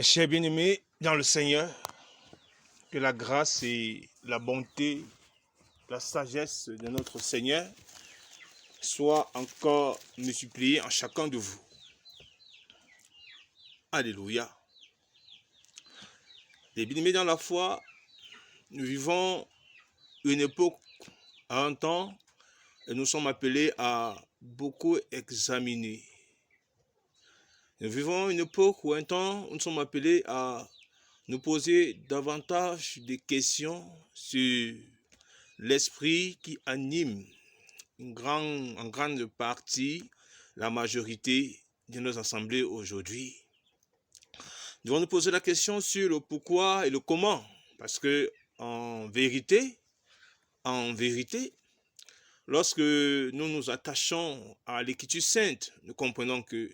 Chers bien-aimés dans le Seigneur, que la grâce et la bonté, la sagesse de notre Seigneur soient encore multipliées en chacun de vous. Alléluia. Les bien-aimés dans la foi, nous vivons une époque, à un temps, et nous sommes appelés à beaucoup examiner. Nous vivons une époque où un temps, nous sommes appelés à nous poser davantage de questions sur l'esprit qui anime en grande partie la majorité de nos assemblées aujourd'hui. Nous devons nous poser la question sur le pourquoi et le comment, parce que en vérité, lorsque nous nous attachons à l'Écriture sainte, nous comprenons que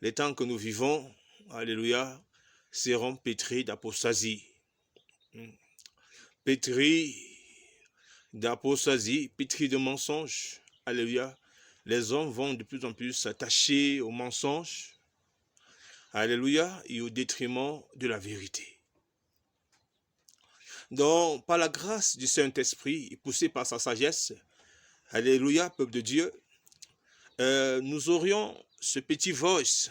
les temps que nous vivons, alléluia, seront pétris d'apostasie. Pétris d'apostasie, pétris de mensonges. Alléluia. Les hommes vont de plus en plus s'attacher aux mensonges. Alléluia. Et au détriment de la vérité. Donc, par la grâce du Saint-Esprit, poussé par sa sagesse, alléluia, peuple de Dieu, nous aurions ce petit voice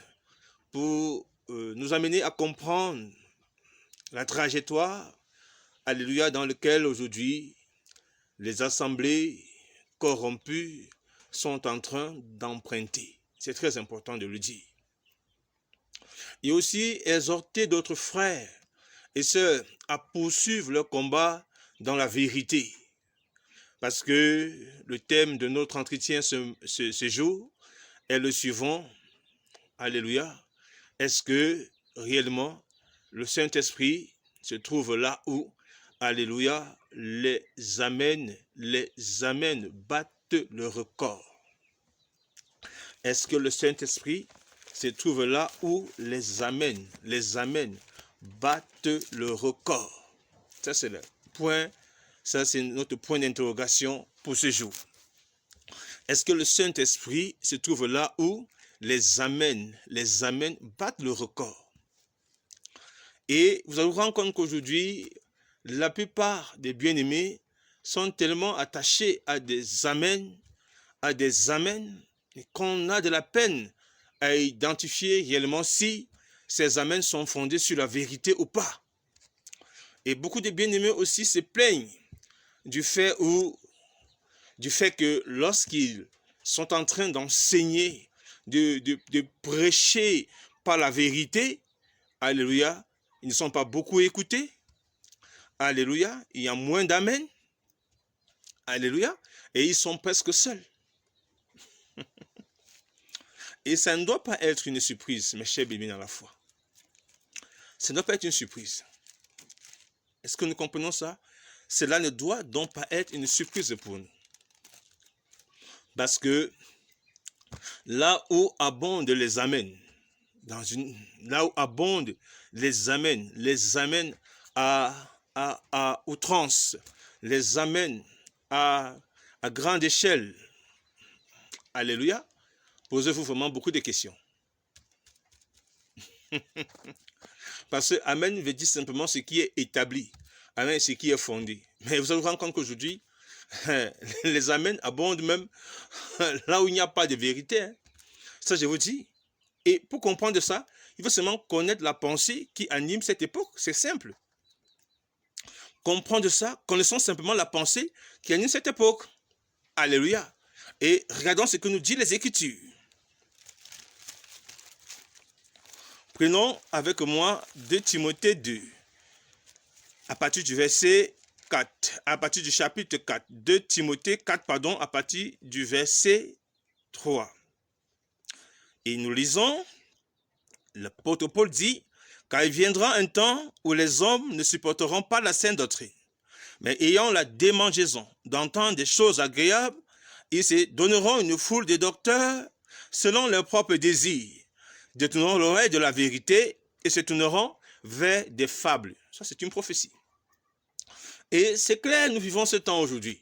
pour nous amener à comprendre la trajectoire, alléluia, dans laquelle aujourd'hui les assemblées corrompues sont en train d'emprunter. C'est très important de le dire. Et aussi exhorter d'autres frères et sœurs à poursuivre leur combat dans la vérité. Parce que le thème de notre entretien ce jour est le suivant. Alléluia. Est-ce que réellement le Saint-Esprit se trouve là où, alléluia, les amens battent le record? Est-ce que le Saint-Esprit se trouve là où les amens battent le record? Ça c'est le point, ça c'est notre point d'interrogation pour ce jour. Est-ce que le Saint-Esprit se trouve là où les amens battent le record? Et vous allez vous rendre compte qu'aujourd'hui, la plupart des bien-aimés sont tellement attachés à des amens, qu'on a de la peine à identifier réellement si ces amens sont fondés sur la vérité ou pas. Et beaucoup de bien-aimés aussi se plaignent du fait que lorsqu'ils sont en train d'enseigner, de prêcher par la vérité, alléluia, ils ne sont pas beaucoup écoutés, alléluia, il y a moins d'amen, alléluia, et ils sont presque seuls. Et ça ne doit pas être une surprise, mes chers bébés dans la foi. Ça ne doit pas être une surprise. Est-ce que nous comprenons ça? Cela ne doit donc pas être une surprise pour nous. Parce que là où abondent les amens, là où abondent les amens à outrance, les amens à grande échelle, alléluia, posez-vous vraiment beaucoup de questions. Parce que amen veut dire simplement ce qui est établi. Amen, ce qui est fondé. Mais vous allez vous rendre compte qu'aujourd'hui, les amens abondent même là où il n'y a pas de vérité. Hein. Ça, je vous dis. Et pour comprendre ça, il faut seulement connaître la pensée qui anime cette époque. C'est simple. Comprendre ça, connaissons simplement la pensée qui anime cette époque. Alléluia. Et regardons ce que nous dit les Écritures. Prenons avec moi 2 Timothée 2, à partir du verset 4, à partir du chapitre 4, 2 Timothée 4, pardon, à partir du verset 3. Et nous lisons, l'apôtre Paul dit, car il viendra un temps où les hommes ne supporteront pas la saine doctrine, mais ayant la démangeaison d'entendre des choses agréables, ils se donneront une foule de docteurs selon leurs propres désirs, détourneront l'oreille de la vérité et se tourneront vers des fables. Ça, c'est une prophétie. Et c'est clair, nous vivons ce temps aujourd'hui.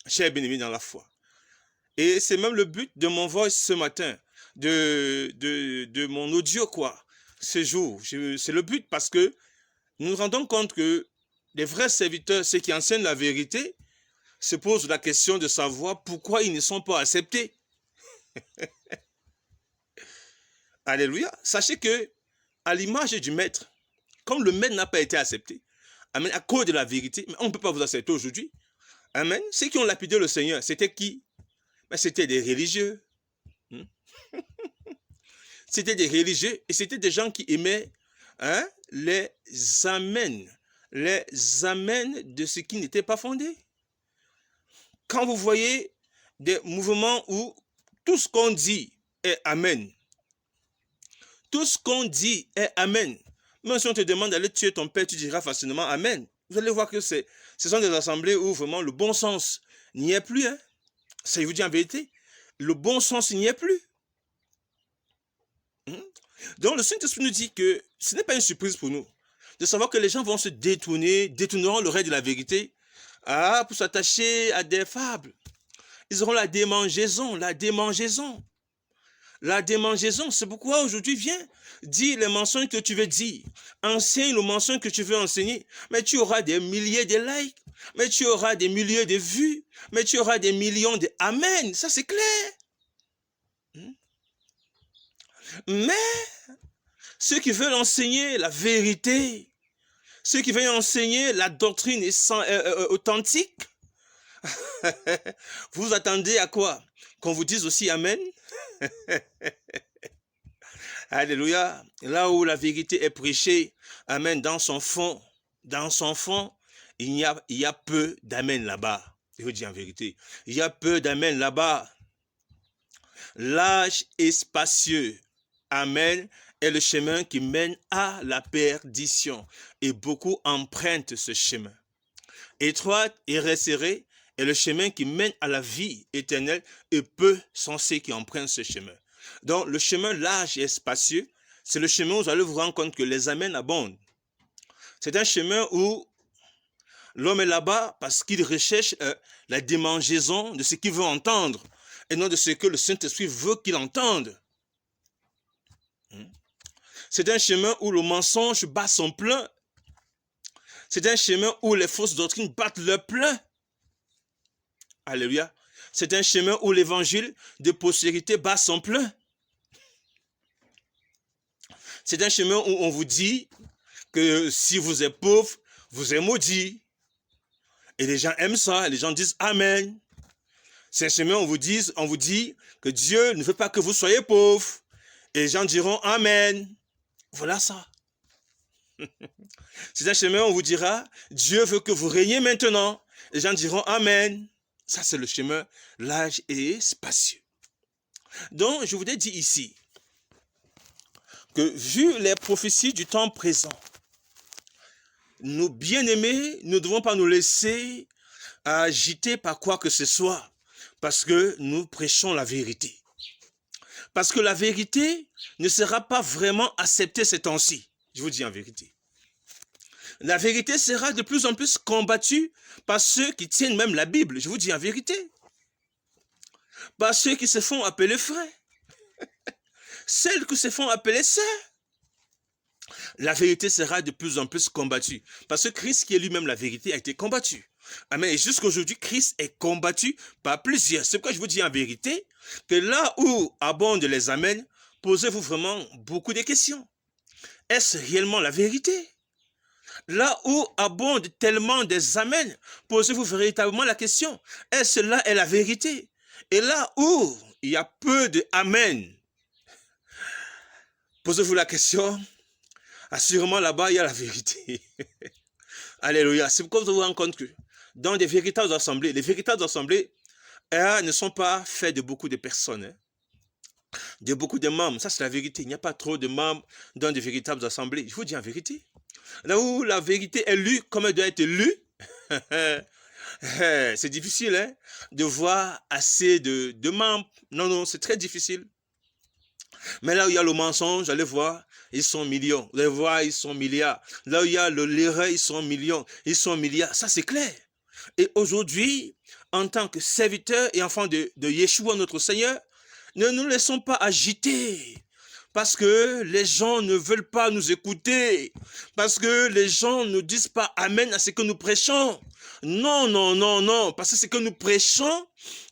Chers bien-aimés dans la foi. Et c'est même le but de mon voice ce matin, de mon audio, quoi. ce jour. C'est le but parce que nous nous rendons compte que les vrais serviteurs, ceux qui enseignent la vérité, se posent la question de savoir pourquoi ils ne sont pas acceptés. Alléluia. Sachez que, à l'image du maître, comme le maître n'a pas été accepté, amen, à cause de la vérité, mais on ne peut pas vous accepter aujourd'hui. Amen. Ceux qui ont lapidé le Seigneur, c'était qui? Ben, c'était des religieux. C'était des religieux et c'était des gens qui aimaient les amens de ce qui n'était pas fondé. Quand vous voyez des mouvements où tout ce qu'on dit est amen, tout ce qu'on dit est amen, même si on te demande d'aller tuer ton père, tu diras facilement amen. Vous allez voir que ce sont des assemblées où vraiment le bon sens n'y est plus. Ça, je vous dis en vérité, le bon sens n'y est plus. Donc le Saint-Esprit nous dit que ce n'est pas une surprise pour nous de savoir que les gens vont se détourneront l'oreille de la vérité pour s'attacher à des fables. Ils auront la démangeaison. C'est pourquoi aujourd'hui, viens, dis les mensonges que tu veux dire. Enseigne le mensonge que tu veux enseigner. Mais tu auras des milliers de likes. Mais tu auras des milliers de vues. Mais tu auras des millions de amen. Ça, c'est clair. Mais ceux qui veulent enseigner la vérité, ceux qui veulent enseigner la doctrine authentique, vous attendez à quoi? Qu'on vous dise aussi amen? Alléluia. Là où la vérité est prêchée, amen, dans son fond, il y a peu d'amen là-bas. Je vous dis en vérité, il y a peu d'amen là-bas. Large et spacieux, amen, est le chemin qui mène à la perdition. Et beaucoup empruntent ce chemin. Étroite et resserrée est le chemin qui mène à la vie éternelle et peu sont ceux qui empruntent ce chemin. Donc le chemin large et spacieux, c'est le chemin où vous allez vous rendre compte que les amens abondent. C'est un chemin où l'homme est là-bas parce qu'il recherche la démangeaison de ce qu'il veut entendre et non de ce que le Saint-Esprit veut qu'il entende. C'est un chemin où le mensonge bat son plein. C'est un chemin où les fausses doctrines battent leur plein. Alléluia. C'est un chemin où l'évangile de postérité bat son plein. C'est un chemin où on vous dit que si vous êtes pauvre, vous êtes maudit. Et les gens aiment ça, les gens disent Amen. C'est un chemin où on vous dit que Dieu ne veut pas que vous soyez pauvres. Et les gens diront Amen. Voilà ça. C'est un chemin où on vous dira Dieu veut que vous régniez maintenant. Les gens diront Amen. Ça, c'est le chemin large et spacieux. Donc, je voudrais dire ici que vu les prophéties du temps présent, nos bien-aimés ne devons pas nous laisser agiter par quoi que ce soit, parce que nous prêchons la vérité. Parce que la vérité ne sera pas vraiment acceptée ces temps-ci. Je vous dis en vérité. La vérité sera de plus en plus combattue par ceux qui tiennent même la Bible. Je vous dis en vérité. Par ceux qui se font appeler frères. Celles qui se font appeler sœurs. La vérité sera de plus en plus combattue. Parce que Christ, qui est lui-même la vérité, a été combattu. Amen. Et jusqu'aujourd'hui, Christ est combattu par plusieurs. C'est pourquoi je vous dis en vérité que là où abondent les amens, posez-vous vraiment beaucoup de questions. Est-ce réellement la vérité? Là où abondent tellement des amens, posez-vous véritablement la question. Est-ce là est la vérité? Et là où il y a peu de amen, posez-vous la question. Assurément là-bas, il y a la vérité. Alléluia. C'est pourquoi vous vous rendez compte que dans des véritables assemblées, les véritables assemblées ne sont pas faites de beaucoup de personnes, de beaucoup de membres. Ça, c'est la vérité. Il n'y a pas trop de membres dans de véritables assemblées. Je vous dis en vérité. Là où la vérité est lue comme elle doit être lue, c'est difficile de voir assez de membres. Non, c'est très difficile. Mais là où il y a le mensonge, allez voir, ils sont millions. Vous allez voir, ils sont milliards. Là où il y a l'erreur, ils sont millions. Ils sont milliards. Ça, c'est clair. Et aujourd'hui, en tant que serviteurs et enfants de Yeshua, notre Seigneur, ne nous laissons pas agiter parce que les gens ne veulent pas nous écouter, parce que les gens ne disent pas amen à ce que nous prêchons. Non, non, non, non, parce que ce que nous prêchons,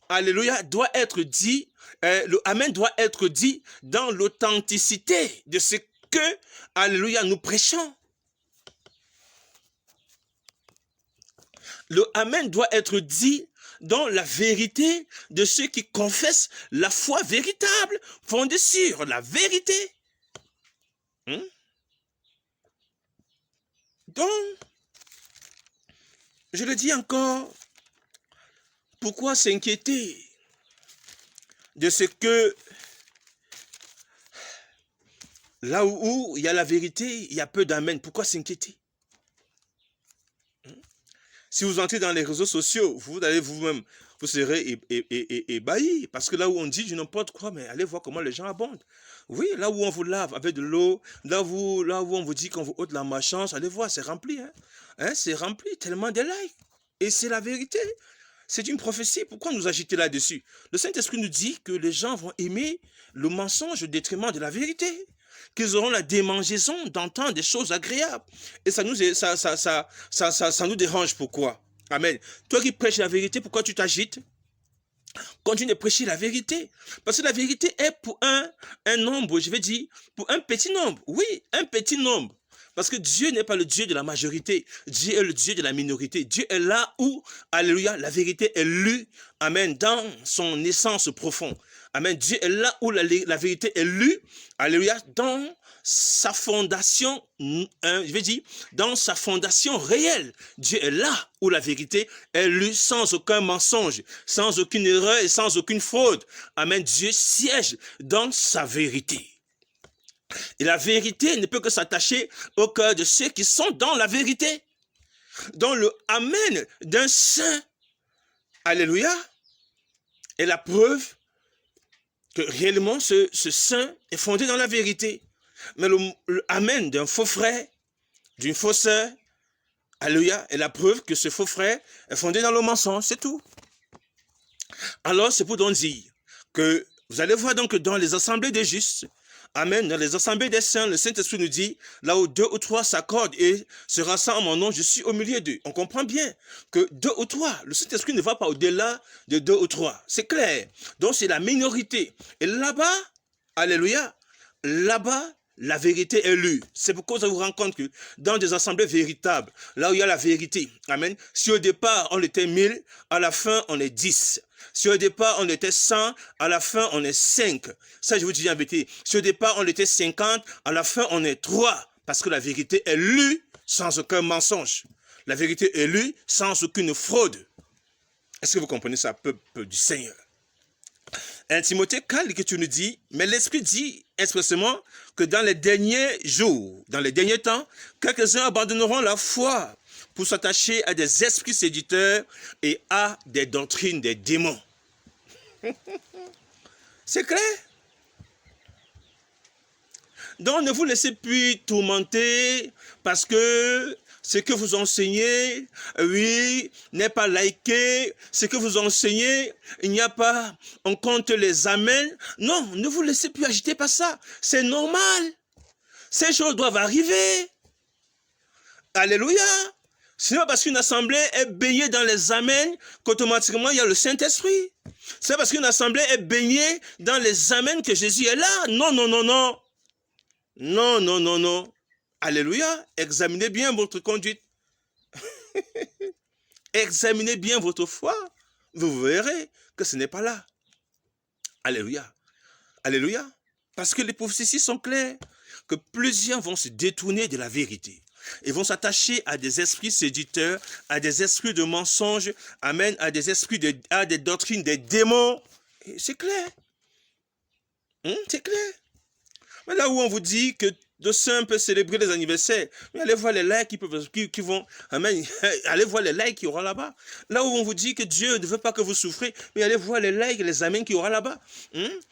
alléluia, doit être dit, le amen doit être dit dans l'authenticité de ce que, alléluia, nous prêchons. Le amen doit être dit dans la vérité de ceux qui confessent la foi véritable, fondée sur la vérité. Donc, je le dis encore, pourquoi s'inquiéter de ce que là où il y a la vérité, il y a peu d'amen? Pourquoi s'inquiéter? Si vous entrez dans les réseaux sociaux, vous allez vous-même, vous serez ébahis. Parce que là où on dit du n'importe quoi, mais allez voir comment les gens abondent. Oui, là où on vous lave avec de l'eau, là où on vous dit qu'on vous ôte la malchance, allez voir, c'est rempli. C'est rempli, tellement de likes. Et c'est la vérité. C'est une prophétie. Pourquoi nous agiter là-dessus? Le Saint-Esprit nous dit que les gens vont aimer le mensonge au détriment de la vérité. Qu'ils auront la démangeaison d'entendre des choses agréables. Et ça nous dérange. Pourquoi? Amen. Toi qui prêches la vérité, pourquoi tu t'agites? Continue de prêcher la vérité. Parce que la vérité est pour un nombre, je vais dire, pour un petit nombre. Oui, un petit nombre. Parce que Dieu n'est pas le Dieu de la majorité. Dieu est le Dieu de la minorité. Dieu est là où, alléluia, la vérité est lue, amen, dans son essence profonde. Amen. Dieu est là où la vérité est lue, alléluia, dans sa fondation, je vais dire, dans sa fondation réelle. Dieu est là où la vérité est lue sans aucun mensonge, sans aucune erreur et sans aucune fraude. Amen. Dieu siège dans sa vérité. Et la vérité ne peut que s'attacher au cœur de ceux qui sont dans la vérité. Dans le amen d'un saint, alléluia, est la preuve que réellement ce saint est fondé dans la vérité. Mais le amen d'un faux frère, d'une fausse sœur, alléluia, est la preuve que ce faux frère est fondé dans le mensonge, c'est tout. Alors c'est pour donc dire que vous allez voir donc que dans les assemblées des justes, amen, dans les assemblées des saints, le Saint-Esprit nous dit, là où 2 ou 3 s'accordent et se rassemblent en mon nom, je suis au milieu d'eux. On comprend bien que 2 ou 3, le Saint-Esprit ne va pas au-delà de 2 ou 3. C'est clair. Donc c'est la minorité. Et là-bas, alléluia, là-bas, la vérité est lue. C'est pourquoi vous vous rendez compte que dans des assemblées véritables, là où il y a la vérité, amen, si au départ on était 1000, à la fin on est 10. Si au départ on était 100, à la fin on est 5. Ça je vous dis en vérité. Si au départ on était 50, à la fin on est 3. Parce que la vérité est lue sans aucun mensonge. La vérité est lue sans aucune fraude. Est-ce que vous comprenez ça, peuple du Seigneur? 1 Timothée 4, l'Écriture nous dit, mais l'Esprit dit expressément que dans les derniers jours, dans les derniers temps, quelques-uns abandonneront la foi pour s'attacher à des esprits séducteurs et à des doctrines des démons. C'est clair? Donc ne vous laissez plus tourmenter parce que ce que vous enseignez, oui, n'est pas liké. Ce que vous enseignez, il n'y a pas, on compte les amens. Non, ne vous laissez plus agiter par ça. C'est normal. Ces choses doivent arriver. Alléluia. Ce n'est pas parce qu'une assemblée est baignée dans les amens qu'automatiquement il y a le Saint-Esprit. C'est parce qu'une assemblée est baignée dans les amens que Jésus est là. Non, non, non, non. Non, non, non, non. Alléluia. Examinez bien votre conduite. Examinez bien votre foi. Vous verrez que ce n'est pas là. Alléluia. Alléluia. Parce que les prophéties sont claires. Que plusieurs vont se détourner de la vérité. Ils vont s'attacher à des esprits séducteurs, à des esprits de mensonges, amen, à des esprits à des doctrines des démons. C'est clair. C'est clair. Mais là où on vous dit que de saints peuvent célébrer les anniversaires, mais allez voir les likes qui vont, amen, allez voir les likes qu'il y aura là-bas. Là où on vous dit que Dieu ne veut pas que vous souffrez, mais allez voir les likes et les amens qu'il y aura là-bas.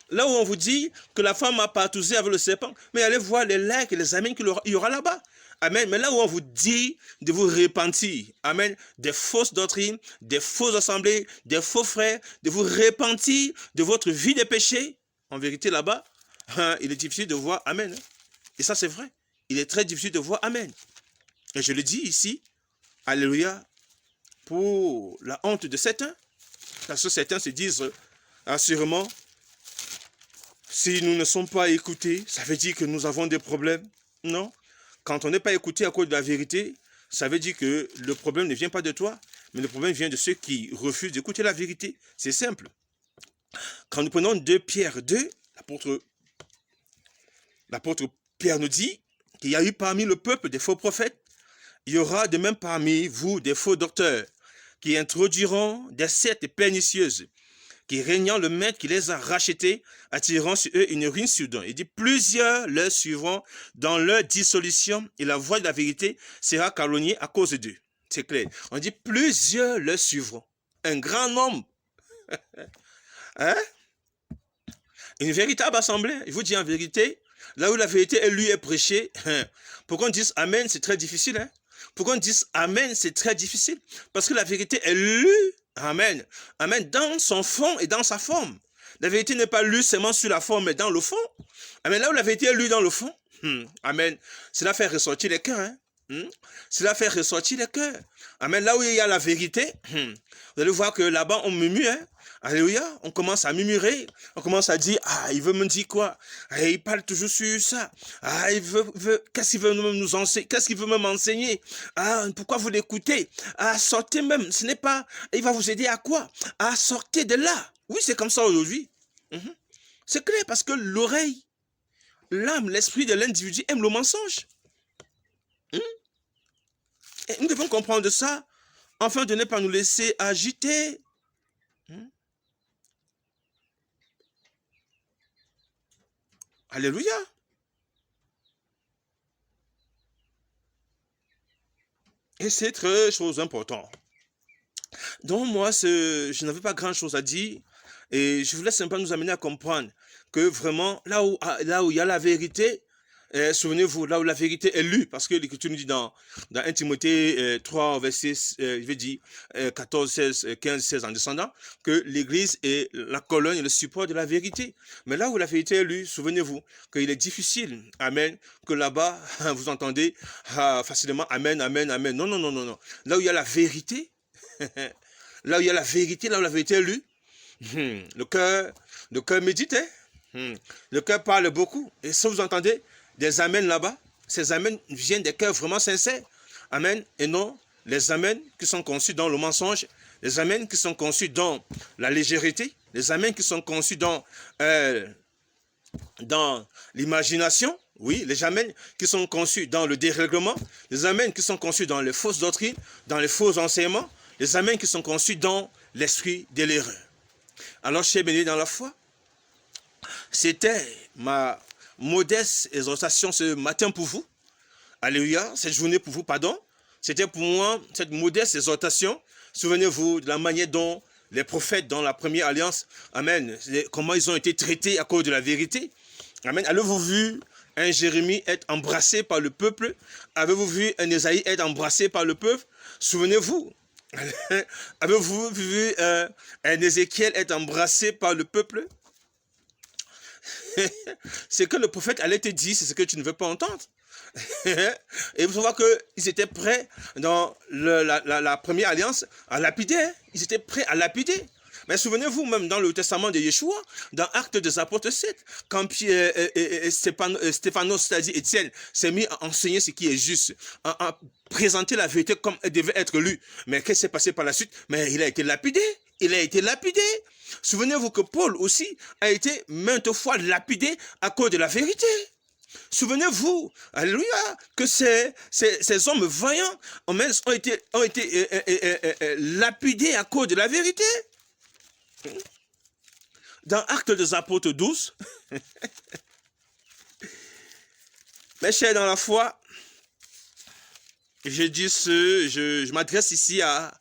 Là où on vous dit que la femme a partousé avec le serpent, mais allez voir les likes et les amens qu'il y aura là-bas. Amen. Mais là où on vous dit de vous repentir, amen, des fausses doctrines, des fausses assemblées, des faux frères, de vous repentir de votre vie de péché, en vérité là-bas, il est difficile de voir Amen. Et ça, c'est vrai. Il est très difficile de voir Amen. Et je le dis ici, alléluia, pour la honte de certains. Parce que certains se disent, assurément, si nous ne sommes pas écoutés, ça veut dire que nous avons des problèmes. Non. Quand on n'est pas écouté à cause de la vérité, ça veut dire que le problème ne vient pas de toi, mais le problème vient de ceux qui refusent d'écouter la vérité. C'est simple. Quand nous prenons 2 Pierre 2, l'apôtre Pierre nous dit qu'il y a eu parmi le peuple des faux prophètes, il y aura de même parmi vous des faux docteurs qui introduiront des sectes pernicieuses, qui régnant le maître qui les a rachetés, attirant sur eux une ruine soudaine. Il dit, plusieurs leur suivront dans leur dissolution et la voie de la vérité sera calomniée à cause d'eux. C'est clair. On dit, plusieurs leur suivront. Un grand nombre. Hein? Une véritable assemblée. Je vous dis en vérité, là où la vérité est lue et prêchée, pour qu'on dise Amen, c'est très difficile. Hein? Pour qu'on dise Amen, c'est très difficile. Parce que la vérité est lue, Amen, Amen, dans son fond et dans sa forme. La vérité n'est pas lue seulement sur la forme, mais dans le fond. Amen, là où la vérité est lue dans le fond, Amen, cela fait ressortir les cœurs. Hein? Cela fait ressortir les cœurs. Amen, là où il y a la vérité, vous allez voir que là-bas, on murmure. Hein? Alléluia, on commence à murmurer, on commence à dire, il veut me dire quoi? Il parle toujours sur ça. Qu'est-ce qu'il veut nous enseigner? Qu'est-ce qu'il veut même enseigner? Pourquoi vous l'écoutez? Sortez même, ce n'est pas, il va vous aider à quoi? Sortez de là. Oui, c'est comme ça aujourd'hui. C'est clair parce que l'oreille, l'âme, l'esprit de l'individu aime le mensonge. Et nous devons comprendre ça, afin de ne pas nous laisser agiter. Alléluia. Et c'est très chose importante. Donc moi, je n'avais pas grand chose à dire. Et je voulais simplement nous amener à comprendre que vraiment, là où il y a la vérité, souvenez-vous, là où la vérité est lue, parce que l'Écriture nous dit dans 1 Timothée 3, verset, je vais dire, 14, 16, 15, 16 en descendant, que l'Église est la colonne et le support de la vérité. Mais là où la vérité est lue, souvenez-vous qu'il est difficile, amen, que là-bas, vous entendez facilement, amen, amen, amen. Non, non, non, non, non. Là où il y a la vérité, là où il y a la vérité, là où la vérité est lue, le cœur médite, le cœur parle beaucoup. Et si vous entendez des amens là-bas, ces amens viennent des cœurs vraiment sincères. Amen. Et non les amens qui sont conçus dans le mensonge, les amens qui sont conçus dans la légèreté, les amens qui sont conçus dans l'imagination. Oui, les amens qui sont conçus dans le dérèglement, les amens qui sont conçus dans les fausses doctrines, dans les faux enseignements, les amens qui sont conçus dans l'esprit de l'erreur. Alors, chers bénis dans la foi, c'était ma modeste exhortation ce matin pour vous. Alléluia, cette journée pour vous, pardon. C'était pour moi cette modeste exhortation. Souvenez-vous de la manière dont les prophètes dans la première alliance, amen, comment ils ont été traités à cause de la vérité. Amen. Avez-vous vu un Jérémie être embrassé par le peuple? Avez-vous vu un Ésaïe être embrassé par le peuple? Souvenez-vous. Avez-vous vu un Ézéchiel être embrassé par le peuple? Ce que le prophète allait te dire, c'est ce que tu ne veux pas entendre. Et vous savez qu'ils étaient prêts dans la première alliance à lapider. Ils étaient prêts à lapider. Mais souvenez-vous, même dans le testament de Yeshua, dans Actes des Apôtres 7, quand Stéphanos, c'est-à-dire Étienne, s'est mis à enseigner ce qui est juste, à présenter la vérité comme elle devait être lue. Mais qu'est-ce qui s'est passé par la suite? Mais il a été lapidé. Il a été lapidé. Souvenez-vous que Paul aussi a été maintes fois lapidé à cause de la vérité. Souvenez-vous, alléluia, que ces hommes vaillants ont été lapidés à cause de la vérité. Dans Actes des Apôtres 12, mes chers dans la foi, je m'adresse ici à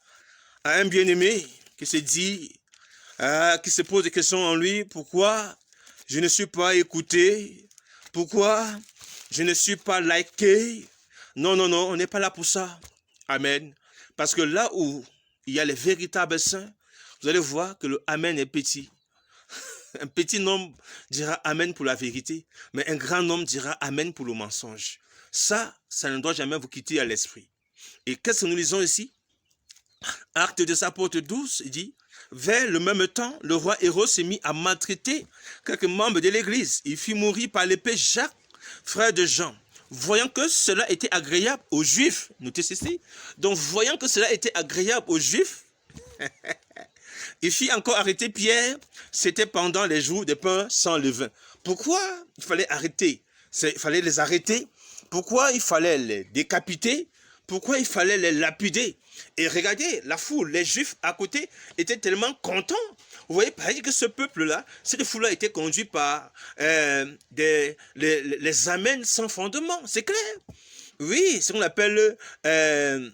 un bien-aimé qui se dit, qui se pose des questions en lui, pourquoi je ne suis pas écouté, pourquoi je ne suis pas liké. Non, non, non, on n'est pas là pour ça. Amen. Parce que là où il y a les véritables saints, vous allez voir que le Amen est petit. Un petit nombre dira Amen pour la vérité, mais un grand nombre dira Amen pour le mensonge. Ça ne doit jamais vous quitter à l'esprit. Et qu'est-ce que nous lisons ici? Actes des Apôtres 12, il dit, vers le même temps, le roi Hérode s'est mis à maltraiter quelques membres de l'église. Il fit mourir par l'épée Jacques, frère de Jean. Voyant que cela était agréable aux Juifs, notez ceci, donc voyant que cela était agréable aux Juifs, il fit encore arrêter Pierre, c'était pendant les jours des pains sans levain. Pourquoi il fallait arrêter? Il fallait les arrêter. Pourquoi il fallait les décapiter? Pourquoi il fallait les lapider? Et regardez, la foule, les Juifs à côté étaient tellement contents. Vous voyez, pareil que ce peuple-là, cette foule-là était conduite par les amens sans fondement. C'est clair. Oui, c'est ce qu'on appelle le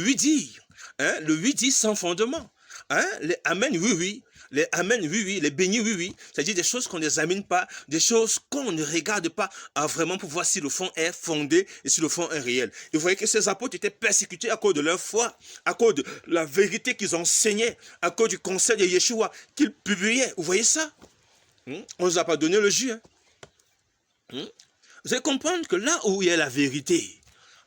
oui-dire. Hein, le oui-dire sans fondement. Hein, les amen, oui, oui. Les amen, oui, oui. Les bénis, oui, oui. C'est-à-dire des choses qu'on n'examine pas, des choses qu'on ne regarde pas à vraiment pour voir si le fond est fondé et si le fond est réel. Et vous voyez que ces apôtres étaient persécutés à cause de leur foi, à cause de la vérité qu'ils enseignaient, à cause du conseil de Yeshua qu'ils publiaient. Vous voyez ça? On ne nous a pas donné le jus. Vous allez comprendre que là où il y a la vérité,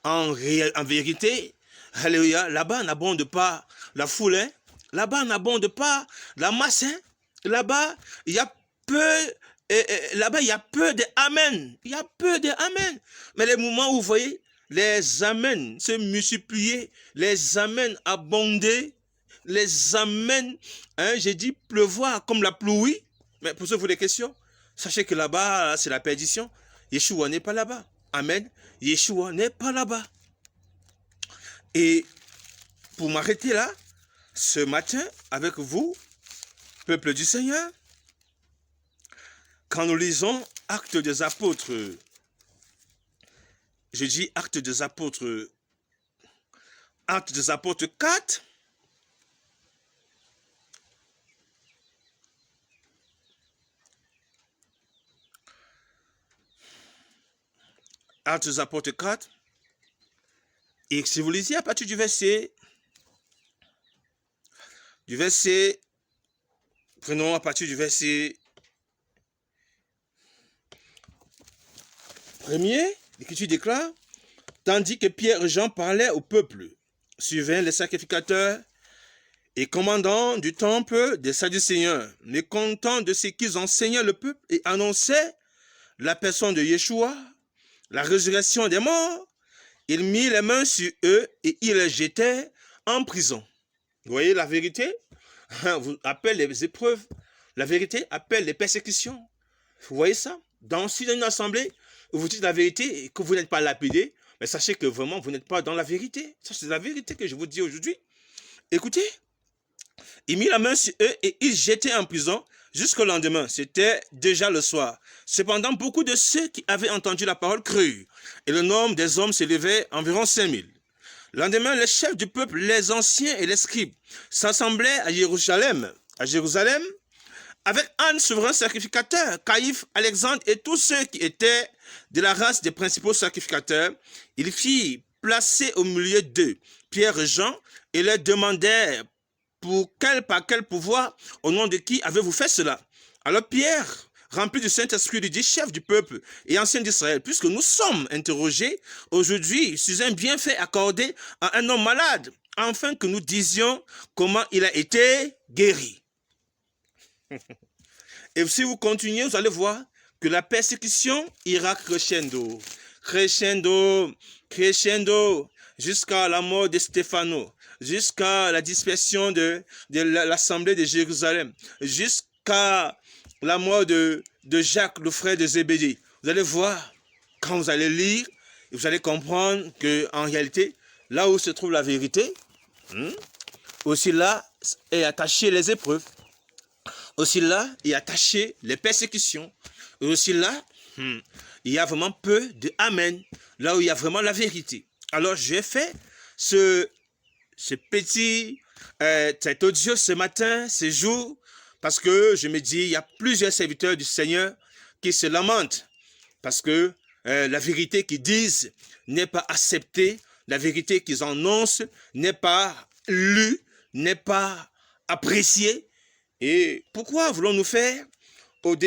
en vérité, alléluia, là-bas n'abonde pas la foule, hein? Là-bas n'abonde pas la masse, hein? Là-bas il y a peu, là-bas il y a peu de amen, il y a peu de amen. Mais les moments où vous voyez les amens se multiplier, les amens abonder, les amens, hein, j'ai dit pleuvoir comme la pluie. Mais pour ceux qui ont des questions, sachez que là-bas c'est la perdition. Yeshua n'est pas là-bas. Amen. Yeshua n'est pas là-bas. Et pour m'arrêter là, ce matin, avec vous, peuple du Seigneur, quand nous lisons Actes des Apôtres, je dis Actes des Apôtres 4, Actes des Apôtres 4, et si vous lisez à partir du verset, prenons à partir du verset 1er, l'Écriture déclare, tandis que Pierre et Jean parlaient au peuple, survinrent les sacrificateurs et commandants du temple des Sadducéens, mécontents de ce qu'ils enseignaient le peuple et annonçaient la personne de Yeshua, la résurrection des morts. Il mit les mains sur eux et il les jetait en prison. Vous voyez la vérité? Vous appelle les épreuves. La vérité appelle les persécutions. Vous voyez ça? Dans une assemblée, vous dites la vérité et que vous n'êtes pas lapidé, mais sachez que vraiment vous n'êtes pas dans la vérité. Ça, c'est la vérité que je vous dis aujourd'hui. Écoutez, il mit la main sur eux et il jetait en prison jusqu'au lendemain. C'était déjà le soir. Cependant, beaucoup de ceux qui avaient entendu la parole crurent, et le nombre des hommes s'élevait environ 5000. Le lendemain, les chefs du peuple, les anciens et les scribes s'assemblaient à Jérusalem, avec un souverain sacrificateur, Caïphe, Alexandre et tous ceux qui étaient de la race des principaux sacrificateurs. Il fit placer au milieu d'eux Pierre et Jean et leur demandèrent par quel pouvoir, au nom de qui avez-vous fait cela? Alors Pierre, rempli du Saint-Esprit, lui dit, chef du peuple et ancien d'Israël, puisque nous sommes interrogés aujourd'hui sur un bienfait accordé à un homme malade, afin que nous disions comment il a été guéri. Et si vous continuez, vous allez voir que la persécution ira crescendo, crescendo, crescendo, jusqu'à la mort de Stéphano, jusqu'à la dispersion de l'assemblée de Jérusalem, jusqu'à la mort de Jacques, le frère de Zébédée. Vous allez voir, quand vous allez lire, vous allez comprendre qu'en réalité, là où se trouve la vérité, aussi là est attaché les épreuves, aussi là est attaché les persécutions, et aussi là, il y a vraiment peu de amen, là où il y a vraiment la vérité. Alors, j'ai fait ce petit, cet audio ce matin, ce jour, parce que je me dis, il y a plusieurs serviteurs du Seigneur qui se lamentent, parce que la vérité qu'ils disent n'est pas acceptée, la vérité qu'ils annoncent n'est pas lue, n'est pas appréciée, Et pourquoi voulons-nous faire au détriment